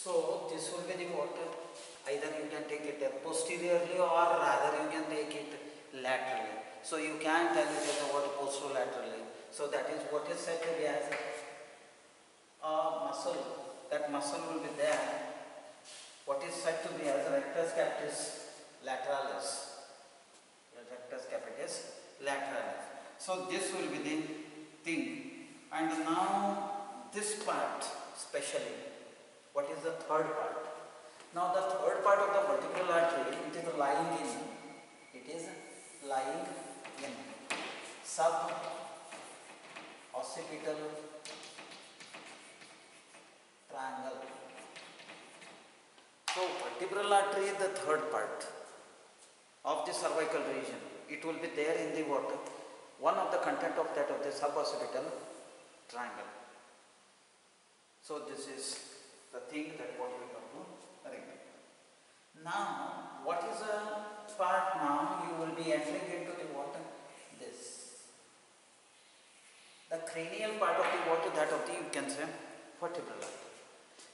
So this will be the water. Either you can take it posteriorly or rather you can take it laterally. So you can tell it as a water posterolaterally. So that is what is said to be as a muscle. That muscle will be there. What is said to be as rectus capitis lateralis. Rectus capitis lateralis. So this will be the thing. And now this part specially. What is the third part? Now the third part of the vertebral artery, it is lying in. It is lying in sub-occipital triangle. So vertebral artery is the third part of the cervical region. It will be there in the what? One of the content of that of the sub-occipital triangle. So this is the thing that what we have to read. Now what is a part now? You will be entering into the water. This. The cranial part of the water, that of the you can say vertebral artery.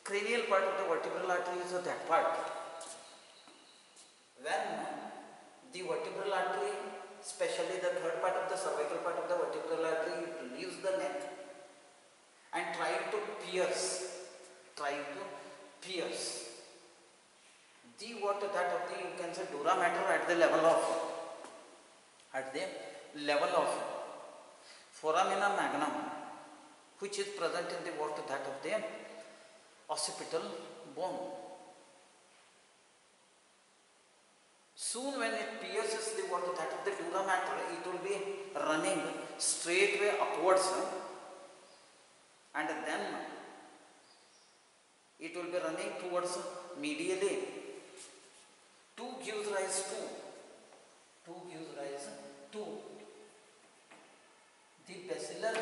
Cranial part of the vertebral artery is that part. When the vertebral artery, especially the third part of the cervical part of the vertebral artery, it leaves the neck and trying to pierce the water, that of the you can say dura mater at the level of foramina magnum, which is present in the water, that of the occipital bone. Soon when it pierces the water, that of the dura mater, it will be running straightway upwards, and then it will be running towards medially. 2 gives rise to the basilar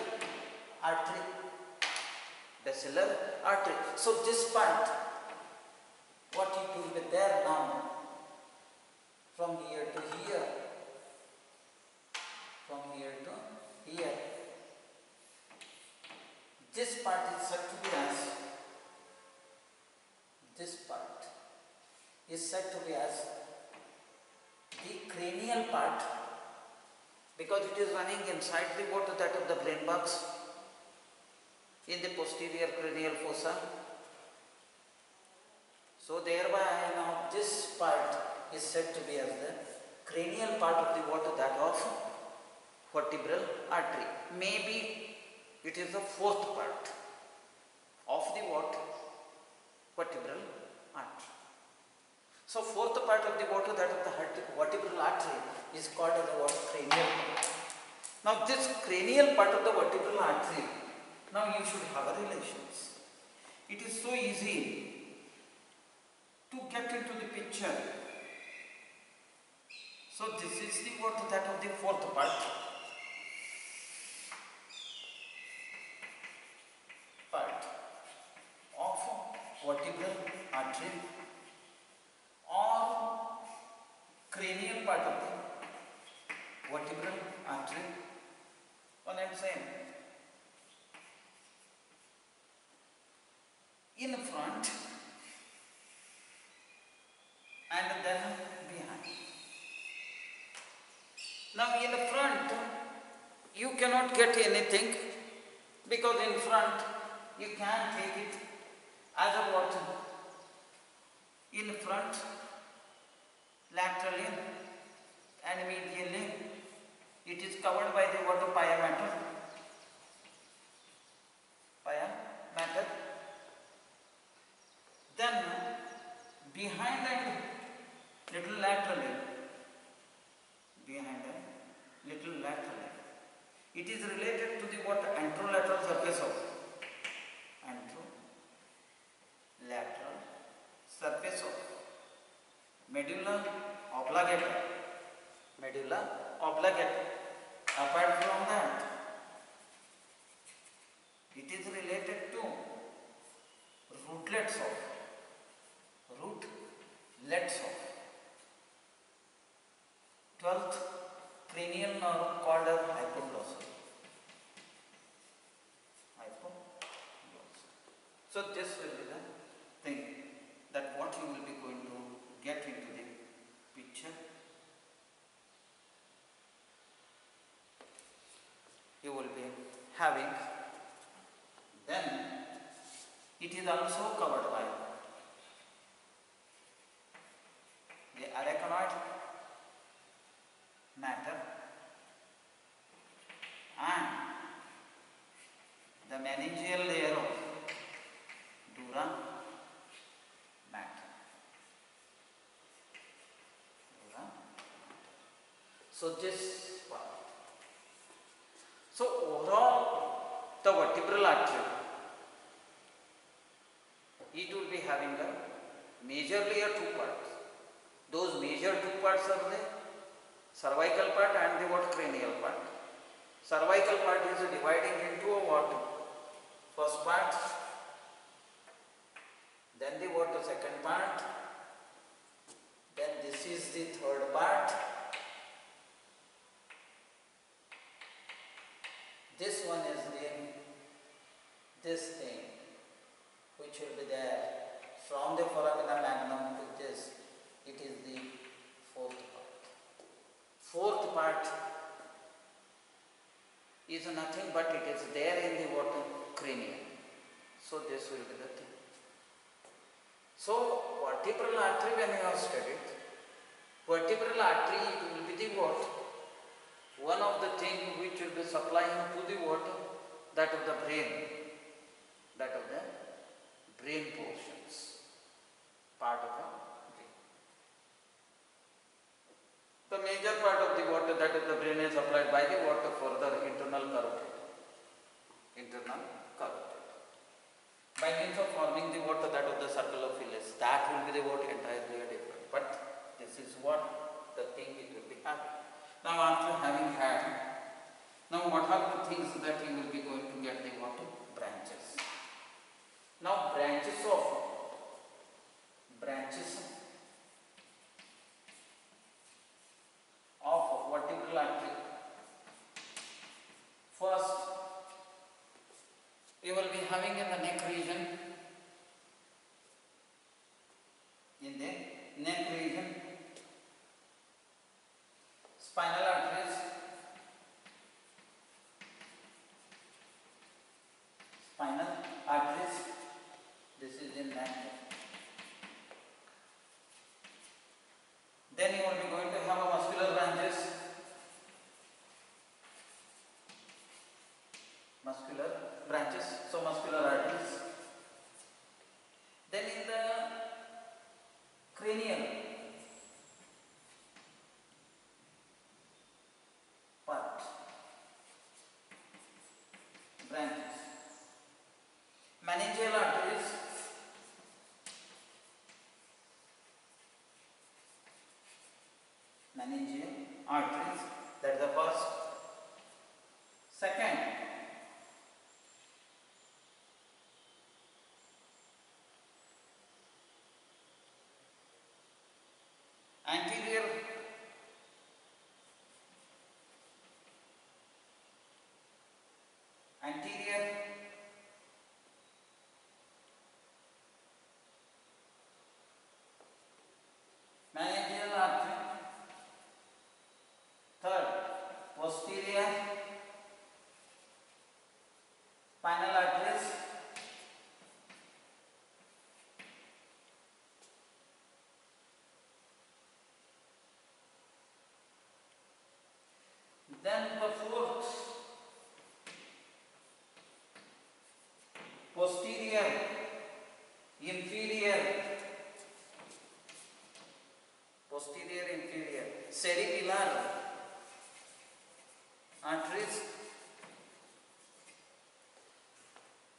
artery. So this part, what it will be there now, from here to here, this part is said to be as the cranial part, because it is running inside the water, that of the brain box in the posterior cranial fossa. So thereby now this part is said to be as the cranial part of the water, that of vertebral artery. Maybe it is the fourth part of the what? Vertebral artery. So fourth part of the water, that of the vertebral artery, is called as the what? Cranial part. Now this cranial part of the vertebral artery, now you should have a relations. It is so easy to get into the picture. So this is the what? That of the fourth part. Of vertebral artery or cranial part of the vertebral artery. What I am saying, in front and then behind. Now in front you cannot get anything, because in front you can take it as a what? In front, laterally and medially, it is covered by the what? Pia mater. Then behind and little laterally, it is related to the what? Anterolateral surface of medulla oblongata. Apart from that, it is related to rootlets of 12th cranial nerve called as hypoglossal. So this will be the thing. you will be going to get into the picture. You will be having, then it is also covered by the arachnoid matter and the meningeal layer of dura mater. So this part. So overall, the vertebral artery, it will be having a majorly two parts. Those major two parts are the cervical part and the what cranial part. Cervical part is dividing into a what? First part, then the what? Second part, then this is the third part. This one is this thing which will be there from the foramina magnum to this. It is the fourth part. Fourth part is nothing but it is there in the what? Cranium. So this will be the thing. So vertebral artery, when you have studied, vertebral artery it will be the what? One of the things which will be supplying to the water, that of the brain, that of the brain portions, part of the brain. The major part of the water, that of the brain, is supplied by the water for the internal carotid. Internal carotid. By means of forming the water, that of the circle of Phyllis, that will be the water entirely different. But this is what the thing it will be having. Now after having had, now what are the things that you will be going to get the water? Branches. Now branches of vertebral artery. First, you will be having in the neck region. In the neck region, spinal arteries, this is in neck. Then you will be going to have a muscular branches, so muscular arteries. Then in the cranial part, branches, meningeal arteries, that is the first. Second, anterior meningeal artery. Third, posterior spinal arteries. Then the fourth, posterior inferior cerebellar arteries.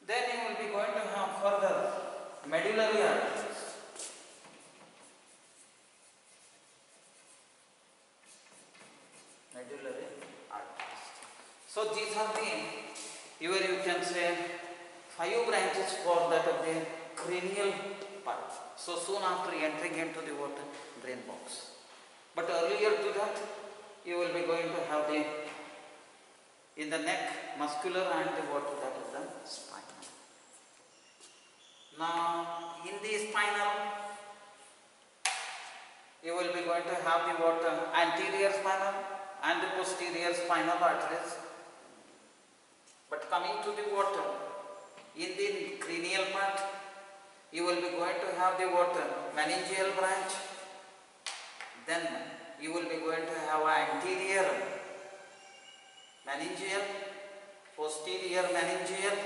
Then you will be going to have further medullary arteries. So these are the, here you can say 5 branches for that of the cranial part. So soon after entering into the what? Brain box. But earlier to that, you will be going to have the, in the neck, muscular and the what? That is the spinal. Now in the spinal, going to have the what anterior spinal and the posterior spinal arteries. But coming to the what in the cranial part, you will be going to have the what meningeal branch. Then you will be going to have anterior meningeal, posterior meningeal.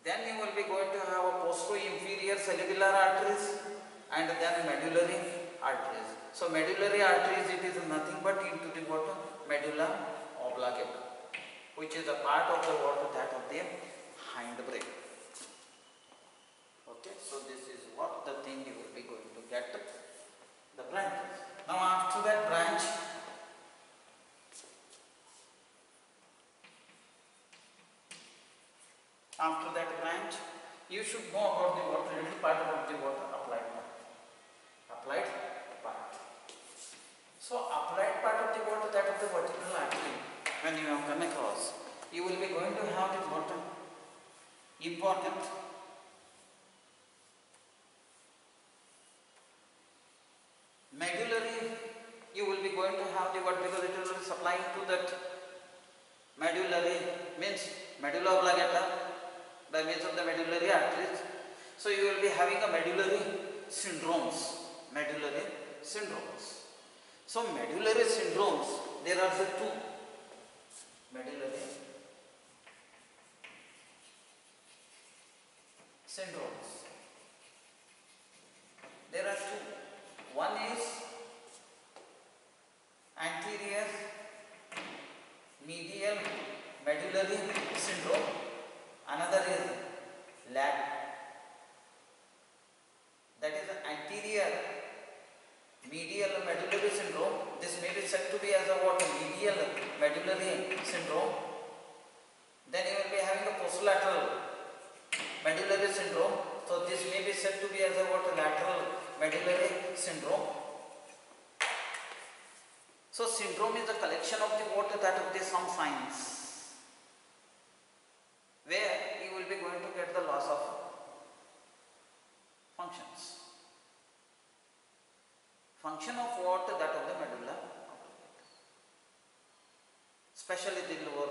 Then you will be going to have a posterior-inferior cellular arteries and then medullary arteries. So medullary arteries, it is nothing but into the what medulla oblongata, which is a part of the what that of the hindbrain. Okay, so this is what the thing you will be going to get the branches. Now after that branch, you should know about the what little part about the what applied part. Applied part. So applied part of the what that of the vertebral artery, when you have come across, you will be going to have the what important medullary. You will be going to have the what, because it will be supplying to that medullary means medulla oblongata by means of the medullary arteries. So you will be having a medullary syndromes. Medullary syndromes. So medullary syndromes, there are the two medullary syndromes. There are two. One is anterior medial medullary syndrome. Another is that is anterior medial medullary syndrome. This may be said to be as a what medial medullary syndrome. Then you will be having a posterolateral medullary syndrome. So this may be said to be as a what lateral medullary syndrome. So syndrome is a collection of the what that of the some signs, where you will be going to get the loss of functions. Function of what? That of the medulla, especially the lower